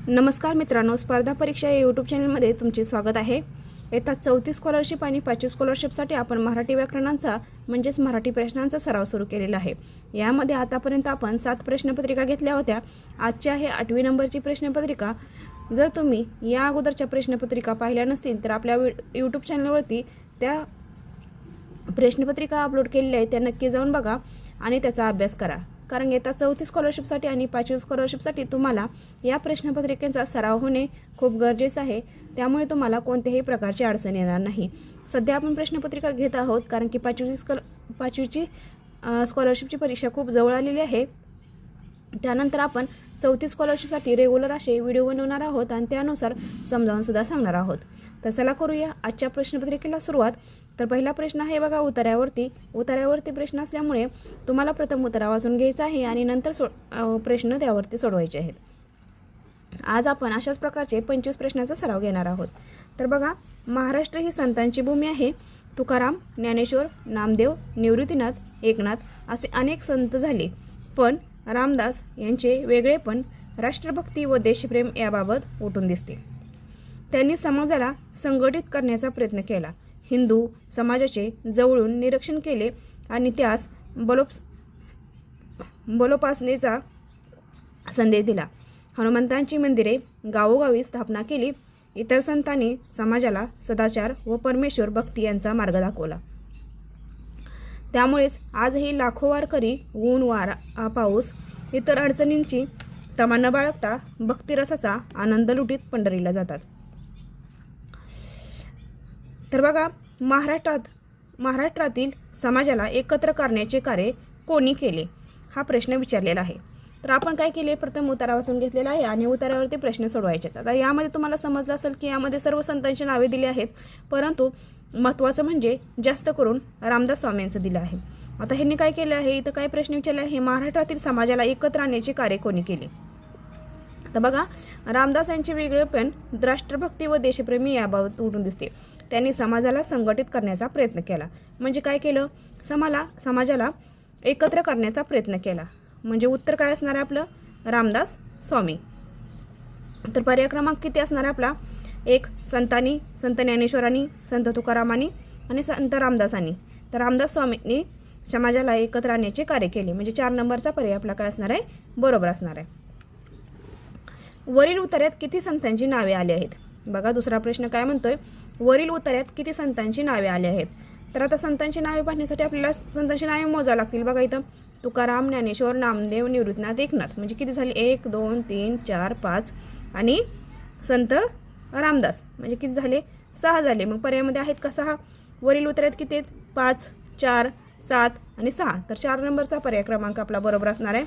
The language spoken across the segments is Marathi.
नमस्कार मित्रांनो, स्पर्धा परीक्षा या यूट्यूब चॅनलमध्ये तुमचे स्वागत आहे। इयत्ता 34 स्कॉलरशिप आणि 5वी स्कॉलरशिपसाठी आपण मराठी व्याकरणांचा म्हणजेच मराठी प्रश्नांचा सराव सुरू केलेला आहे। यामध्ये आतापर्यंत आपण 7 प्रश्नपत्रिका घेतल्या होत्या। आजची आहे 8वी नंबरची प्रश्नपत्रिका। जर तुम्ही या अगोदरच्या प्रश्नपत्रिका पाहिल्या नसतील तर आपल्या यूट्यूब चॅनलवरती त्या प्रश्नपत्रिका अपलोड केलेल्या आहेत, त्या नक्की जाऊन बघा आणि त्याचा अभ्यास करा। कारण इयत्ता 34 स्कॉलरशिपसाठी आणि 5वी स्कॉलरशिपसाठी तुम्हाला या प्रश्नपत्रिकेचा सराव होणे खूप गरजेचं आहे। त्यामुळे तुम्हाला कोणत्याही प्रकारची अडचण येणार नाही। सध्या आपण प्रश्नपत्रिका घेत आहोत कारण की 5वीची स्कॉलरशिपची परीक्षा खूप जवळ आलेली आहे। त्यानंतर आपण 34 स्कॉलरशिपसाठी रेग्युलर असे व्हिडिओ बनवणार आहोत आणि त्यानुसार समजावून सुद्धा सांगणार आहोत। तर चला करूया आजच्या प्रश्नपत्रिकेला सुरुवात। तर पहिला प्रश्न आहे बघा उतार्यावरती प्रश्न असल्यामुळे तुम्हाला प्रथम उतारा वाचून घ्यायचा आहे आणि नंतर प्रश्न त्यावरती सोडवायचे आहेत। आज आपण अशाच प्रकारचे 25 प्रश्नांचा सराव घेणार आहोत। तर बघा, महाराष्ट्र ही संतांची भूमी आहे। तुकाराम, ज्ञानेश्वर, नामदेव, निवृत्तीनाथ, एकनाथ असे अनेक संत झाले, पण रामदास यांचे वेगळेपण राष्ट्रभक्ती व देशप्रेम याबाबत उठून दिसते। त्यांनी समाजाला संघटित करण्याचा प्रयत्न केला, हिंदू समाजाचे जवळून निरीक्षण केले आणि त्यास बलोपासनेचा संदेश दिला। हनुमंतांची मंदिरे गावोगावी स्थापना केली। इतर संतांनी समाजाला सदाचार व परमेश्वर भक्ती यांचा मार्ग दाखवला। त्यामुळेच आजही लाखो वारकरी ऊन वारा पाऊस इतर अडचणींची तमा न बाळगता भक्तिरसाचा आनंद लुटीत पंढरीला जातात। तर बघा, महाराष्ट्रातील समाजाला एकत्र करण्याचे कार्य कोणी केले हा प्रश्न विचारलेला आहे। तर आपण काय केले, प्रथम उतारा वाचून घेतलेला आहे आणि उतारावरती प्रश्न सोडवायचे आहेत। आता यामध्ये तुम्हाला समजलं असेल की यामध्ये सर्व संतांची नावे दिली आहेत, परंतु महत्त्वाचं म्हणजे जास्त करून रामदास स्वामींचं दिलं आहे। आता ह्यांनी काय केलं आहे, इथं काय प्रश्न विचारले आहे, महाराष्ट्रातील समाजाला एकत्र आणण्याचे कार्य कोणी केले। तर बघा, रामदास यांचे वेगळेपण राष्ट्रभक्ती व देशप्रेमी याबाबत उठून दिसते। त्यांनी समाजाला संघटित करण्याचा प्रयत्न केला। म्हणजे काय केलं, समाजाला एकत्र करण्याचा प्रयत्न केला। म्हणजे उत्तर काय असणार आहे आपलं, रामदास स्वामी। तर पर्याय क्रमांक किती असणार आहे आपला, 1 संतांनी, संत ज्ञानेश्वरांनी, संत तुकारामांनी आणि संत रामदासांनी। तर रामदास स्वामींनी समाजाला एकत्र आणण्याचे कार्य केले, म्हणजे 4 नंबरचा पर्याय आपला काय असणार आहे, बरोबर असणार आहे। वरील उतार्यात किती संतांची नावे आली आहेत। बघा, दुसरा प्रश्न काय म्हणतोय, वरील उतार्यात किती संतांची नावे आली आहेत। तर आता संतांची नावे पाहण्यासाठी आपल्याला संतांची नावे मोजावी लागतील। बघा इथं तुकाराम, ज्ञानेश्वर, नामदेव, निवृत्तीनाथ, एकनाथ म्हणजे किती झाले, 1 2 3 4 5 आणि संत रामदास म्हणजे किती झाले, 6 झाले। मग पर्यायामध्ये आहेत का 6, वरील उतार्यात किती आहेत, 5 4 7 आणि 6। तर 4 नंबरचा पर्याय क्रमांक आपला बरोबर असणार आहे।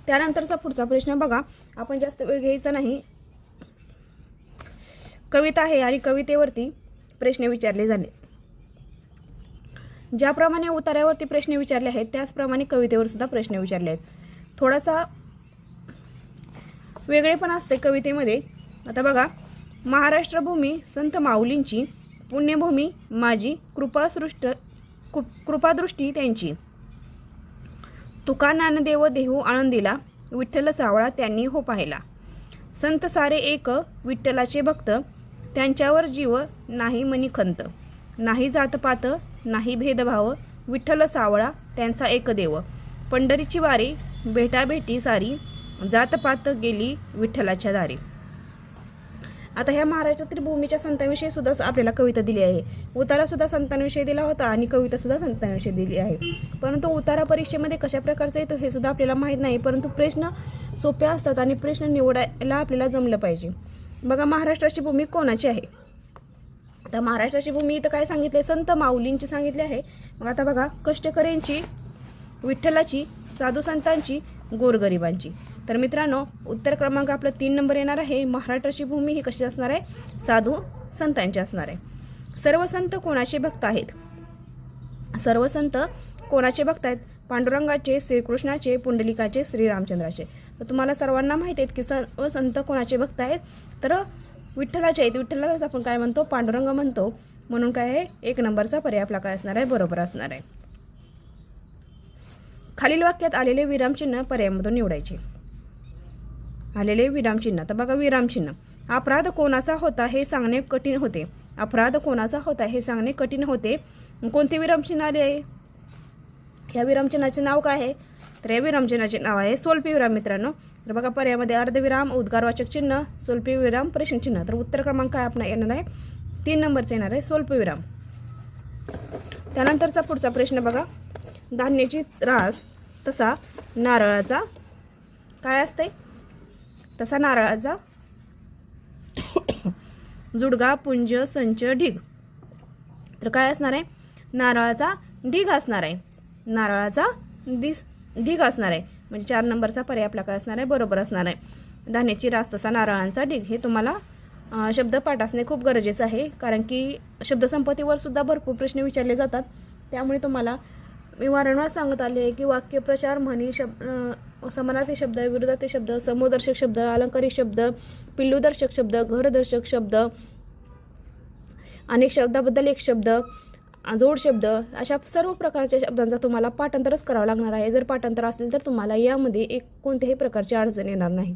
त्यानंतरचा पुढचा प्रश्न बघा, आपण जास्त वेळ घ्यायचा नाही। कविता आहे आणि कवितेवरती प्रश्न विचारले झाले। ज्याप्रमाणे उतार्यावरती प्रश्न विचारले आहेत त्याचप्रमाणे कवितेवर सुद्धा प्रश्न विचारले आहेत। थोडासा वेगळेपण असते कवितेमध्ये। आता बघा, महाराष्ट्र भूमी संत माऊलींची, पुण्यभूमी माझी, कृपादृष्टी त्यांची, तुका ज्ञानदेव देहू आनंदीला, विठ्ठल सावळा त्यांनी हो पाहिला, संत सारे एक विठ्ठलाचे भक्त, त्यांच्यावर जीव नाही मनी खंत, नाही जातपात नाही भेदभाव, विठ्ठल सावळा त्यांचा एक देव, पंढरीची वारी भेटाभेटी सारी, जातपात गेली विठ्ठलाच्या दारी। आता ह्या महाराष्ट्रातील भूमीच्या संतांविषयी सुद्धा आपल्याला कविता दिली आहे। उतारा सुद्धा संतांविषयी दिला होता आणि कविता सुद्धा संतांविषयी दिली आहे, परंतु उतारा परीक्षेमध्ये कशा प्रकारचा येतो हे सुद्धा आपल्याला माहीत नाही। परंतु प्रश्न सोपे असतात आणि प्रश्न निवडायला आपल्याला जमलं पाहिजे। बघा, महाराष्ट्राची भूमी कोणाची आहे। आता महाराष्ट्राची भूमी इथं काय सांगितले, संत माऊलींची सांगितले आहे। मग आता बघा, कष्टकऱ्यांची, विठ्ठलाची, साधू संतांची, गोरगरिबांची। तर मित्रांनो, उत्तर क्रमांक आपला 3 नंबर येणार आहे। महाराष्ट्राची भूमी ही कशी असणार आहे, साधू संतांची असणार आहे। सर्व संत कोणाचे भक्त आहेत। सर्व संत कोणाचे भक्त आहेत, पांडुरंगाचे, श्रीकृष्णाचे, पुंडलिकाचे, श्रीरामचंद्राचे। तर तुम्हाला सर्वांना माहिती आहेत की सर्व संत कोणाचे भक्त आहेत, तर विठ्ठलाचे आहेत। विठ्ठलालाच आपण काय म्हणतो, पांडुरंग म्हणतो। म्हणून काय आहे, 1 नंबरचा पर्याय आपला काय असणार आहे, बरोबर असणार आहे। खालील वाक्यात आलेले विरामचिन्ह पर्यायामधून निवडायचे। आलेले विरामचिन्ह. तर बघा विरामचिन्ह. अपराध कोणाचा होता हे सांगणे कठीण होते. अपराध कोणाचा होता हे सांगणे कठीण होते. कोणते विरामचिन्ह आले आहे? या विरामचिन्हाचे नाव काय आहे? तर या विरामचिन्हाचे नाव आहे स्वल्पविराम मित्रांनो. तर बघा पर्यायामध्ये अर्धविराम, उद्गारवाचक चिन्ह, स्वल्पविराम, प्रश्नचिन्ह. तर उत्तर क्रमांक काय आपला येणार आहे? 3 नंबरचा येणार आहे स्वल्पविराम. त्यानंतरचा पुढचा प्रश्न बघा. धान्याची रास तसा नारळाचा काय असते? तसा नारळाचा जुडगा, पुंज, संच, ढीग. तर काय असणार आहे? नारळाचा ढीग असणार आहे. नारळाचा ढीग असणार आहे. म्हणजे 4 नंबरचा पर्याय आपला काय असणार आहे? बरोबर असणार आहे. धान्याची रास तसा नारळांचा ढीग. हे तुम्हाला शब्दपाठ असणे खूप गरजेचं आहे, कारण की शब्दसंपत्तीवर सुद्धा भरपूर प्रश्न विचारले जातात. त्यामुळे तुम्हाला मी वारंवार सांगत आले आहे की वाक्यप्रचार, म्हणी, समानार्थी शब्द, विरोधार्थी शब्द, समूहदर्शक शब्द, अलंकारिक शब्द, पिल्लूदर्शक शब्द, घरदर्शक शब्द, अनेक शब्दाबद्दल एक शब्द, जोड शब्द, अशा सर्व प्रकारच्या शब्दांचा तुम्हाला पाठांतरच करावं लागणार आहे. जर पाठांतर असेल तर तुम्हाला यामध्ये कोणत्याही प्रकारची अडचण येणार नाही.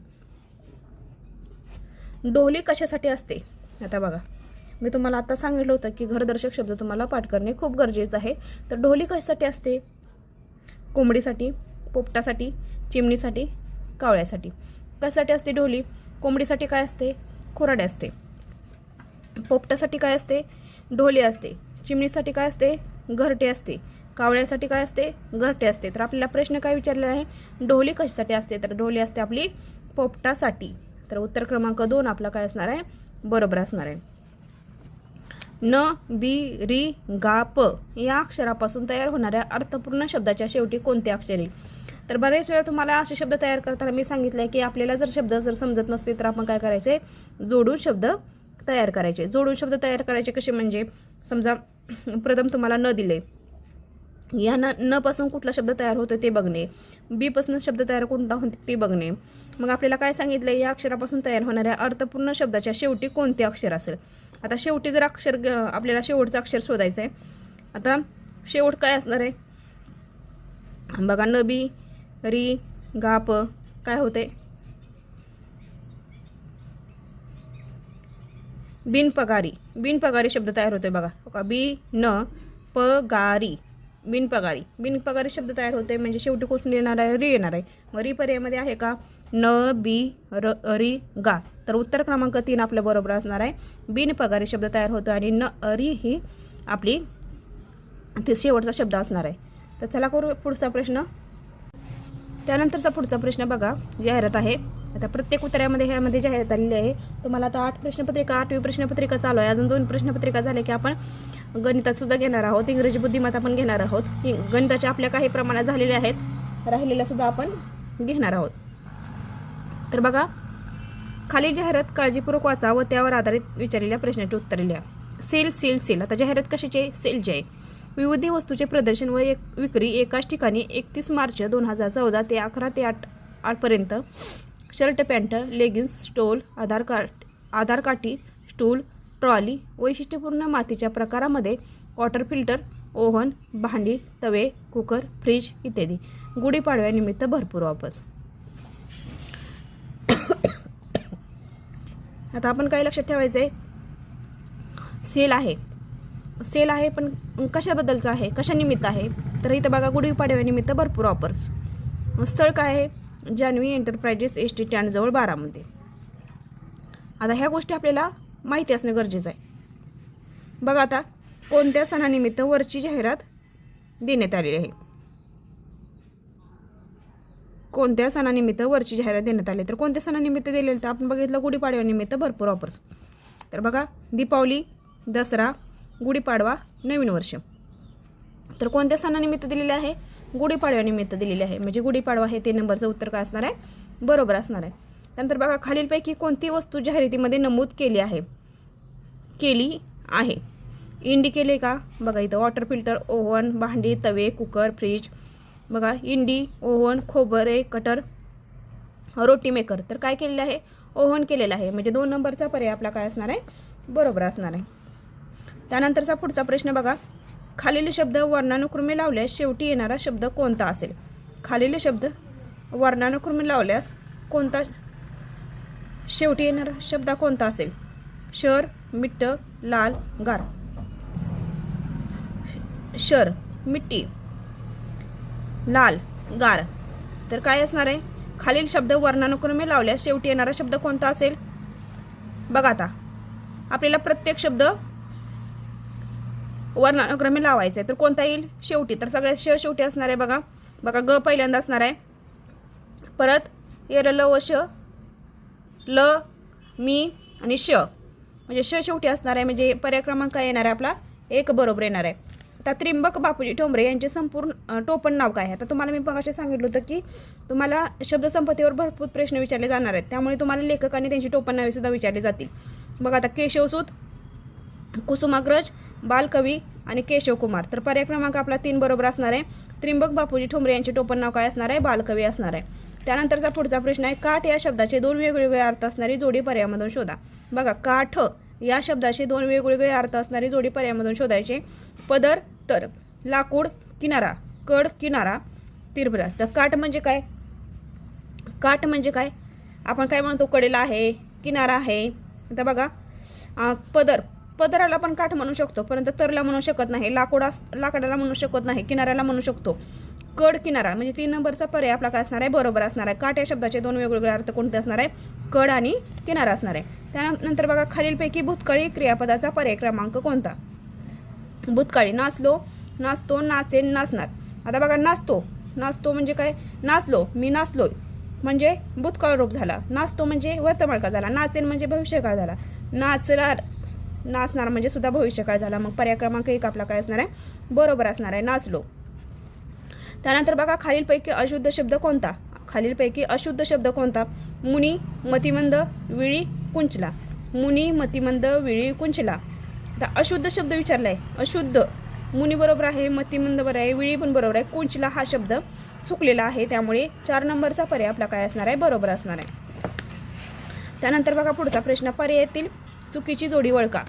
ढोली कशासाठी असते? आता बघा, मी तुम्हाला आता सांगितलं होतं की घरदर्शक शब्द तुम्हाला पाठ करणे खूप गरजेचं आहे. तर ढोली कशासाठी असते? कोंबडीसाठी, पोपटासाठी, चिमणीसाठी, कावळ्यासाठी. कशासाठी असते ढोली? कोंबडीसाठी काय असते? खुराडे असते. पोपटासाठी काय असते? ढोली असते. चिमणीसाठी काय असते? घरटे असते. कावळ्यासाठी काय असते? घरटे असते. तर आपल्याला प्रश्न काय विचारलेला आहे? ढोली कशासाठी असते? तर ढोली असते आपली पोपटासाठी. तर उत्तर क्रमांक 2 आपला काय असणार आहे? बरोबर असणार आहे. न, बी, री, गा, प या अक्षरापासून तयार होणाऱ्या अर्थपूर्ण शब्दाच्या शेवटी कोणते अक्षर येईल? तर बरेच वेळा तुम्हाला असे शब्द तयार करताना मी सांगितलं आहे की आपल्याला जर शब्द समजत नसते तर आपण काय करायचे? जोडून शब्द तयार करायचे. जोडून शब्द तयार करायचे कसे? म्हणजे समजा प्रथम तुम्हाला न दिले, या न पासून कुठला शब्द तयार होतो ते बघणे, बी पासून शब्द तयार कोणता होतो ते बघणे. मग आपल्याला काय सांगितलं? या अक्षरापासून तयार होणाऱ्या अर्थपूर्ण शब्दाच्या शेवटी कोणते अक्षर असेल? आता शेवटी जर अक्षर आपल्याला शेवटचं अक्षर शोधायचं आहे. आता शेवट काय असणार आहे? बघा, न, बी, री, गा, प काय होते? बिनपगारी. बिनपगारी शब्द तयार होतोय बघा. बी, न, प, गारी, बिनपगारी. बिनपगारी शब्द तयार होते म्हणजे शेवटी कुठून येणार आहे? री येणार आहे. मग री पर्यायामध्ये आहे का? न, बी, री, गा. तर उत्तर क्रमांक 3 आपल्या बरोबर असणार आहे. बिनपगारी शब्द तयार होतो आणि न, री ही आपली ते शेवटचा शब्द असणार आहे. तर चला करू पुढचा प्रश्न. त्यानंतरचा पुढचा प्रश्न बघा, जाहिरात आहे. आता प्रत्येक उत्तरामध्ये ह्यामध्ये जाहिरात आलेली आहे. तुम्हाला आता 8वी प्रश्नपत्रिका चालू आहे. अजून 2 प्रश्नपत्रिका झाल्या की आपण गणितात सुद्धा घेणार आहोत. इंग्रजी बुद्धिमत्ता पण घेणार आहोत. गणिताच्या आपल्या काही प्रमाणात झालेल्या आहेत, राहिलेल्या सुद्धा आपण घेणार आहोत. तर बघा, खालील जाहिरात काळजीपूर्वक वाचा व त्यावर आधारित विचारलेल्या प्रश्नाची उत्तरे लिहा. सेल. आता जाहिरात कशाची आहे? सेलची आहे. विविध वस्तूचे प्रदर्शन व विक्री एकाच ठिकाणी 31 मार्च 2014 ते 11 ते 8 पर्यंत. शर्ट, पॅन्ट, लेगिन्स, स्टोल, आधार काठी, स्टूल, ट्रॉली, वैशिष्ट्यपूर्ण मातीच्या प्रकारामध्ये, वॉटर फिल्टर, ओव्हन, भांडी, तवे, कुकर, फ्रीज इत्यादी. गुढीपाडव्यानिमित्त भरपूर वापस. आता आपण काय लक्षात ठेवायचं आहे? सेल आहे पण कशाबद्दलचं आहे? कशानिमित्त आहे? तर इथं बघा, गुढीपाडव्यानिमित्त भरपूर ऑफर्स. स्थळ काय आहे? Janhavi enterprises, S T stand जवळ, बारामती. आता ह्या गोष्टी आपल्याला माहिती असणे गरजेचं आहे. बघा, आता कोणत्या सणानिमित्त वरची जाहिरात देण्यात आलेली आहे? कोणत्या सणानिमित्त वरची जाहिरात देण्यात आली? तर कोणत्या सणानिमित्त दिलेलं? तर आपण बघितलं गुढीपाडव्यानिमित्त भरपूर ऑफर्स. तर बघा, दीपावली, दसरा, गुढीपाडवा, नवीन वर्ष. तर कोणत्या सणानिमित्त दिलेले आहे? गुढीपाडव्यानिमित्त दिलेले आहे. म्हणजे गुढीपाडवा हे 3 नंबरचं उत्तर काय असणार आहे? बरोबर असणार आहे. त्यानंतर बघा, खालीलपैकी कोणती वस्तू जाहिरातीमध्ये नमूद केली आहे? इंडी केले का? बघा इथं वॉटर फिल्टर, ओव्हन, भांडी, तवे, कुकर, फ्रीज. बघा, इंडी, ओव्हन, खोबरे, कटर, रोटी मेकर. तर काय केलेलं आहे? ओव्हन केलेलं आहे. म्हणजे 2 नंबरचा पर्याय आपला काय असणार आहे? बरोबर असणार आहे. त्यानंतरचा पुढचा प्रश्न बघा, खालील शब्द वर्णानुक्रमे लावल्यास शेवटी येणारा शब्द कोणता असेल? खालील शब्द वर्णानुक्रमे लावल्यास कोणता शेवटी येणारा शब्द कोणता असेल? शर, मिट्ट, लाल, गार. शर, मिट्टी, लाल, गार. तर काय असणार आहे? खालील शब्द वर्णानुक्रमे लावल्यास शेवटी येणारा शब्द कोणता असेल? बघा आता आपल्याला प्रत्येक शब्द वर्णानुक्रमे लावायचा आहे, तर कोणता येईल शेवटी? तर सगळ्यात श शेवटी असणार आहे. बघा बघा, ग पहिल्यांदा असणार आहे, परत एर, ल व श, ल, मी आणि श, म्हणजे श शेवटी असणार आहे. म्हणजे पर्याय क्रमांक काय येणार आहे आपला? 1 बरोबर येणार आहे. आता त्रिंबक बापूजी ठोंबरे यांचे संपूर्ण टोपण नाव काय आहे? आता तुम्हाला मी मगाशी सांगितलं होतं की तुम्हाला शब्दसंपत्तीवर भरपूर प्रश्न विचारले जाणार आहेत, त्यामुळे तुम्हाला लेखक आणि त्यांची टोपण नावे सुद्धा विचारली जातील. बघा आता केशवसूत, कुसुमाग्रज, बालकवी आणि केशवकुमार. तर पर्याय क्रमांक आपला 3 बरोबर असणार आहे. त्रिंबक बापूजी ठोंबरे यांचे टोपण नाव काय असणार आहे? बालकवी असणार आहे. त्यानंतरचा पुढचा प्रश्न आहे, काठ या शब्दाचे 2 वेगवेगळे अर्थ असणारी जोडी पर्यायामधून शोधा. बघा, काठ या शब्दाचे 2 वेगवेगळे अर्थ असणारी जोडी पर्यायामधून शोधायचे. पदर, तर, लाकूड, किनारा, कड, किनारा, तिरभरा. तर काठ म्हणजे काय? काठ म्हणजे काय? आपण काय म्हणतो? कडेला आहे, किनारा आहे. आता बघा, पदर, पदराला पण काठ म्हणू शकतो, परंतु तरला म्हणू शकत नाही. लाकडाला म्हणू शकत नाही, किनाऱ्याला म्हणू शकतो. कड, किनारा, म्हणजे 3 नंबरचा पर्याय आपला काय असणार आहे? बरोबर असणार आहे. काठ या शब्दाचे 2 वेगवेगळे अर्थ कोणते असणार आहे? कड आणि किनारा असणार आहे. त्यानंतर बघा, खालीलपैकी भूतकाळी क्रियापदाचा पर्याय क्रमांक कोणता? भूतकाळी, नाचलो, नाचतो, नाचेन, नाचणार. आता बघा, नाचतो, नाचतो म्हणजे काय? नाचलो, मी नाचलोय, म्हणजे भूतकाळ रूप झाला. नाचतो म्हणजे वर्तमान काळ झाला. नाचेन म्हणजे भविष्यकाळ झाला. नाचणार, नाचणार म्हणजे सुद्धा भविष्यकाळ झाला. मग पर्याय क्रमांक 1 आपला काय असणार आहे? बरोबर असणार आहे, नाचलो. त्यानंतर बघा, खालीलपैकी अशुद्ध शब्द कोणता? खालीलपैकी अशुद्ध शब्द कोणता? मुनी, मतिमंद, विळी, कुंचला. मुनी, मतिमंद, विळी, कुंचला. आता अशुद्ध शब्द विचारलाय. अशुद्ध, मुनी बरोबर आहे, मतिमंद बरोबर आहे, विळी पण बरोबर आहे, कुंचला हा शब्द चुकलेला आहे, त्यामुळे 4 नंबरचा पर्याय आपला काय असणार आहे? बरोबर असणार आहे. त्यानंतर बघा पुढचा प्रश्न, पर्यायातील चुकीची जोडी ओळखा.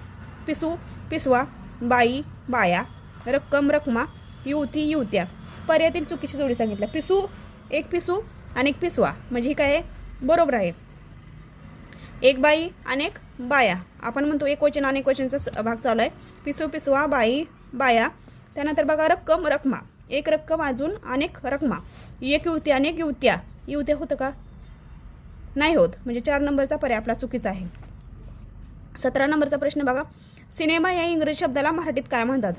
पिसू, पिसवा, बाई, बाया, रक्कम, रकमा, युवती, युवत्या. पर्यायातील चुकीची जोडी सांगितलं. पिसू, एक पिसू आणि एक पिसवा, म्हणजे ही काय आहे? बरोबर आहे. एक बाई अनेक बाया, आपण म्हणतो एक वचन अनेक वचनचा भाग चालू आहे. पिसू, पिसवा, बाई, बाया. त्यानंतर बघा, रक्कम, रकमा, एक रक्कम अजून अनेक रकमा. एक युवती अनेक युवत्या, युवत्या होतं का? नाही होत, म्हणजे 4 नंबरचा पर्याय आपला चुकीचा आहे. 17 नंबरचा प्रश्न बघा, सिनेमा या इंग्रजी शब्दाला मराठीत काय म्हणतात?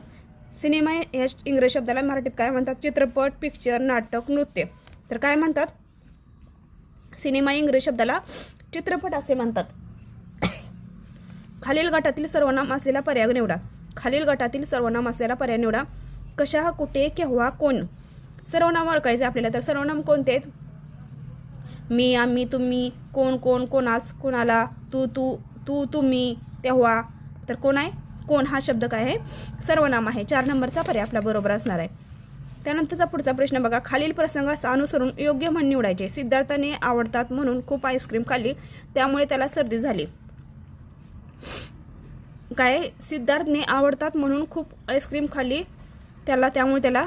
सिनेमा या इंग्रजी शब्दाला मराठीत काय म्हणतात? चित्रपट, पिक्चर, नाटक, नृत्य. तर काय म्हणतात? सिनेमा इंग्रजी शब्दाला चित्रपट असे म्हणतात. खालील गटातील सर्वनाम असलेला पर्याय निवडा. खालील गटातील सर्वनाम असलेला पर्याय निवडा. कशा, कुठे, केव्हा, कोण. सर्वनाम ओळखायचे आपल्याला. तर सर्वनाम कोणते आहेत? मी, आम्ही, तुम्ही, कोण, कोण, कोणास, कोणाला, तू, तू, तू, तुम्ही, तेव्हा. तर कोण आहे? कोण हा शब्द काय आहे? सर्वनाम आहे. 4 नंबरचा पर्याय आपला बरोबर असणार आहे. त्यानंतरचा पुढचा प्रश्न बघा, खालील प्रसंगास अनुसरून योग्य म्हण निवडायचे. सिद्धार्थाने आवडतात म्हणून खूप आईस्क्रीम खाल्ली, त्यामुळे त्याला सर्दी झाली. काय? सिद्धार्थने आवडतात म्हणून खूप आईस्क्रीम खाल्ली, त्यामुळे त्याला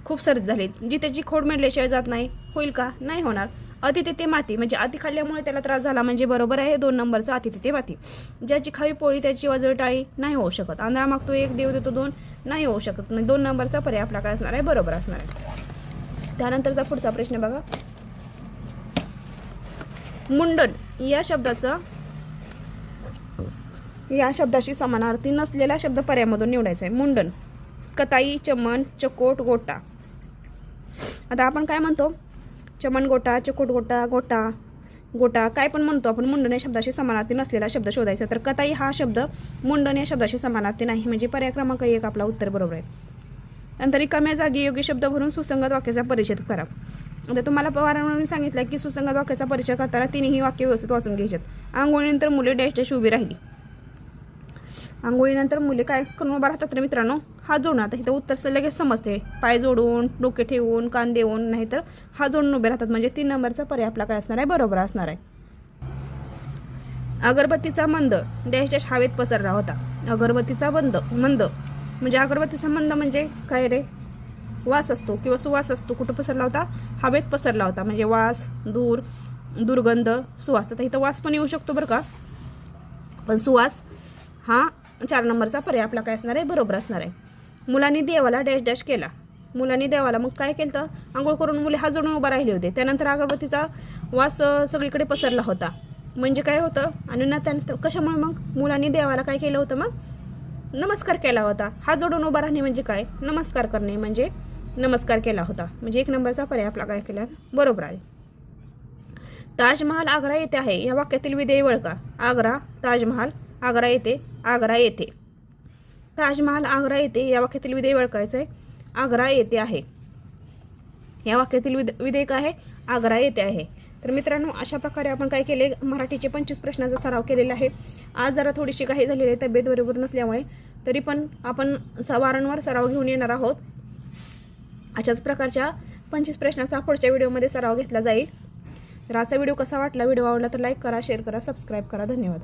खूप सर्दी झाली. जितेची खोड मेडल्याशिवाय जात नाही, होईल का? नाही होणार. अति तेथे माती, म्हणजे अति खाल्ल्यामुळे त्याला त्रास झाला, म्हणजे बरोबर आहे 2 नंबरचा अति तेथे माती. ज्याची खावी पोळी त्याची वाजवी टाळी, नाही होऊ शकत. आंधळा मागतो 1, देव देतो 2, नाही होऊ शकत. म्हणजे 2 नंबरचा पर्याय आपला काय असणार आहे? बरोबर असणार आहे. त्यानंतरचा पुढचा प्रश्न बघा, मुंडन या शब्दाशी समानार्थी नसलेला शब्द पर्यायामधून निवडायचा आहे. मुंडन, कताई, चमन, चकोट, गोटा. आता आपण काय म्हणतो? चमन गोटा, चकोट गोटा, गोटा, गोटा, काय पण म्हणतो आपण. मुंडन या शब्दाशी समानार्थी नसलेला शब्द शोधायचा. तर कताई हा शब्द मुंडन या शब्दाशी समानार्थी नाही, म्हणजे पर्याय क्रमांक 1 आपला उत्तर बरोबर आहे. नंतर रिकाम्या जागी योग्य शब्द भरून सुसंगत वाक्याचा परिचय करा. आता तुम्हाला वारंवार सांगितलं की सुसंगत वाक्याचा परिचय करताना 3ही वाक्य व्यवस्थित वाचून घ्यायच्यात. आंघोळीनंतर मुले डॅश डॅश उभी राहिली. आंघोळीनंतर मुले काय करून उभा राहतात रे मित्रांनो? हात जोडून. आता इथं उत्तर लगेच समजते. पाय जोडून, डोके ठेवून, कान देऊन, नाहीतर हात जोडून उभे राहतात, म्हणजे 3 नंबरचा पर्याय आपला काय असणार आहे? बरोबर असणार आहे. अगरबत्तीचा मंद डॅश डॅश हवेत पसरला होता. अगरबत्तीचा मंद म्हणजे अगरबत्तीचा मंद म्हणजे काय रे? वास असतो किंवा सुवास असतो. कुठं पसरला होता? हवेत पसरला होता, म्हणजे वास, धूर, दुर्गंध, सुवास. आता इथं वास पण येऊ शकतो बरं का, पण सुवास हा 4 नंबरचा पर्याय आपला काय असणार आहे, बरोबर असणार आहे. मुलांनी देवाला डॅश डॅश केला. मुलांनी देवाला मग काय केलं तर आंघोळ करून मुले हात जोडून उभा राहिले होते. त्यानंतर अगरबत्तीचा वास सगळीकडे पसरला होता. म्हणजे काय होतं, आणि त्यानंतर कशामुळे मग मुलांनी देवाला काय केलं होतं, मग नमस्कार केला होता. हात जोडून उभा राहणे म्हणजे काय, नमस्कार करणे म्हणजे नमस्कार केला होता. म्हणजे 1 नंबरचा पर्याय आपला काय केला, बरोबर आहे. ताजमहाल आग्रा येथे आहे या वाक्यातील विधेय ओळखा. आग्रा, ताजमहाल, आग्रा येथे, आग्रा येथे. ताजमहाल आग्रा येथे या वाक्यातील विधेय ओळखायचं आहे. आग्रा येथे आहे. या वाक्यातील विधेय काय आहे, आग्रा येथे आहे. तर मित्रांनो, अशा प्रकारे आपण काय केले, मराठीचे 25 प्रश्नाचा सराव केलेला आहे. आज जरा थोडीशी काही झालेली आहे तब्येत बरोबर नसल्यामुळे, तरी पण आपण वारंवार सराव घेऊन येणार आहोत. अशाच प्रकारच्या 25 प्रश्नाचा पुढच्या व्हिडिओमध्ये सराव घेतला जाईल. तर आजचा व्हिडिओ कसा वाटला, व्हिडिओ आवडला तर लाईक करा, शेअर करा, सबस्क्राईब करा. धन्यवाद.